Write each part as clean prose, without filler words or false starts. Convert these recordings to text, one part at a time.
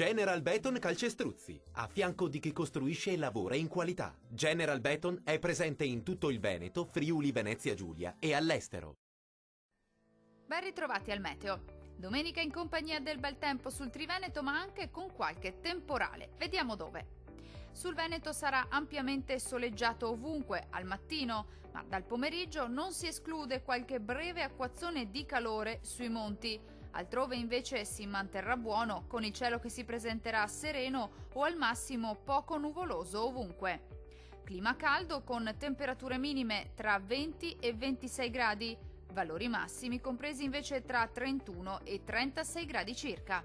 General Beton Calcestruzzi, a fianco di chi costruisce e lavora in qualità. General Beton è presente in tutto il Veneto, Friuli, Venezia Giulia e all'estero. Ben ritrovati al meteo. Domenica in compagnia del bel tempo sul Triveneto, ma anche con qualche temporale. Vediamo dove. Sul Veneto sarà ampiamente soleggiato ovunque al mattino, ma dal pomeriggio non si esclude qualche breve acquazzone di calore sui monti. Altrove invece si manterrà buono, con il cielo che si presenterà sereno o al massimo poco nuvoloso ovunque. Clima caldo con temperature minime tra 20 e 26 gradi, valori massimi compresi invece tra 31 e 36 gradi circa.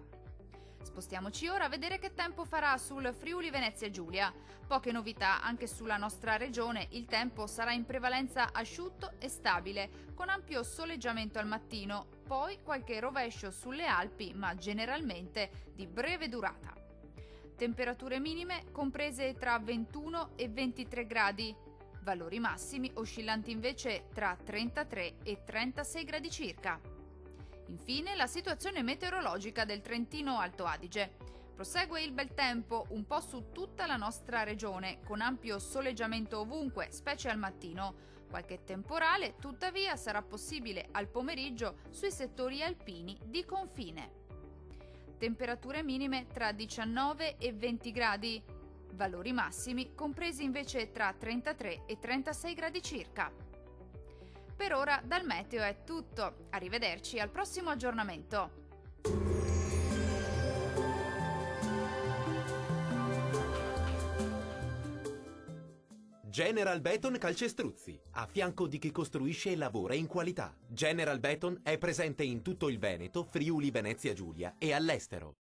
Spostiamoci ora a vedere che tempo farà sul Friuli Venezia Giulia. Poche novità anche sulla nostra regione, il tempo sarà in prevalenza asciutto e stabile, con ampio soleggiamento al mattino, poi qualche rovescio sulle Alpi, ma generalmente di breve durata. Temperature minime comprese tra 21 e 23 gradi, valori massimi oscillanti invece tra 33 e 36 gradi circa. Infine, la situazione meteorologica del Trentino Alto Adige. Prosegue il bel tempo un po' su tutta la nostra regione, con ampio soleggiamento ovunque, specie al mattino. Qualche temporale, tuttavia, sarà possibile al pomeriggio sui settori alpini di confine. Temperature minime tra 19 e 20 gradi. Valori massimi compresi invece tra 33 e 36 gradi circa. Per ora dal meteo è tutto, arrivederci al prossimo aggiornamento. General Beton Calcestruzzi, a fianco di chi costruisce e lavora in qualità. General Beton è presente in tutto il Veneto, Friuli, Venezia Giulia e all'estero.